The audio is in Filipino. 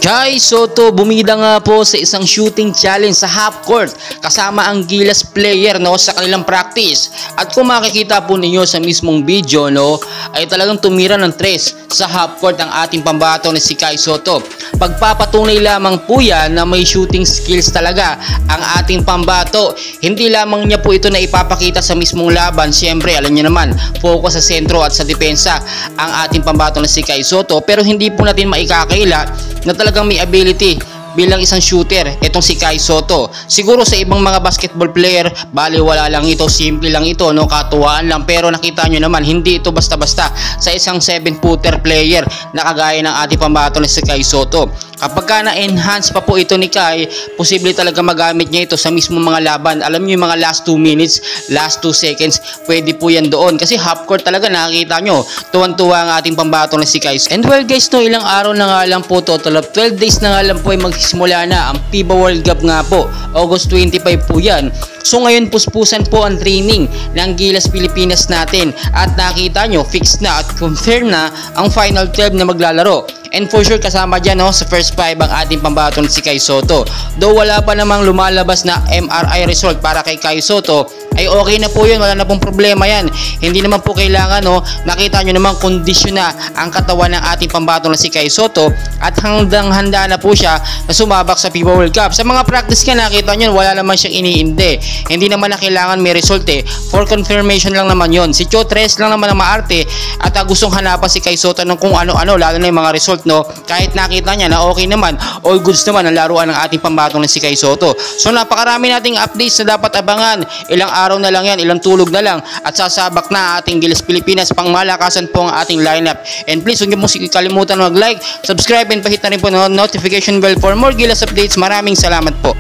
Kai Sotto bumida nga po sa isang shooting challenge sa half court kasama ang Gilas player sa kanilang practice. At kung makikita po ninyo sa mismong video ay talagang tumira ng 3 sa half court ang ating pambato na si Kai Sotto. Pagpapatunay lamang po yan na may shooting skills talaga ang ating pambato. Hindi lamang niya po ito na ipapakita sa mismong laban. Siyempre alam niyo naman, focus sa sentro at sa depensa ang ating pambato na si Kai Sotto, pero hindi po natin maikakaila na talagang may ability bilang isang shooter itong si Kai Sotto. Siguro sa ibang mga basketball player baliwala lang ito, simple lang ito, katuwaan lang, pero nakita nyo naman hindi ito basta-basta sa isang 7-footer player na kagaya ng ating pambato na si Kai Sotto. Kapag ka na-enhance pa po ito ni Kai, posible talaga magamit niya ito sa mismo mga laban. Alam niyo yung mga last 2 minutes, last 2 seconds, pwede po yan doon. Kasi half court talaga, nakikita nyo, tuwan-tuwa ang ating pambato na si Kai. And well guys, ilang araw na nga lang po, total of 12 days na nga lang po ay magsisimula na ang FIBA World Cup nga po. August 25 po yan. So ngayon puspusan po ang training ng Gilas Pilipinas natin. At nakita nyo, fixed na at confirm na ang final 12 na maglalaro. And for sure kasama dyan sa first 5 ang ating pambato na si Kai Sotto. Though wala pa namang lumalabas na MRI result para kay Kai Sotto, ay okay na po yun, wala na pong problema yan. Hindi naman po kailangan nakita nyo naman kondisyon na ang katawan ng ating pambato na si Kai Sotto at handa na po siya na sumabak sa FIBA World Cup. Sa mga practice ka nakita nyo, wala naman siyang iniinde. Hindi naman na kailangan may result for confirmation lang naman yon. Si Chotres lang naman ang maarte at gustong hanapan si Kai Sotto ng kung ano-ano, lalo na yung mga result kahit nakita niya na okay naman, all goods naman ang laruan ng ating pambato na si Kai Sotto. So napakarami nating updates na dapat abangan. Ilang araw na lang yan, ilang tulog na lang at sasabak na ating Gilas Pilipinas. Pang malakasan po ang ating lineup. And please huwag niyo pong kalimutan mag-like, subscribe and pahit na rin po notification bell for more Gilas updates. Maraming salamat po.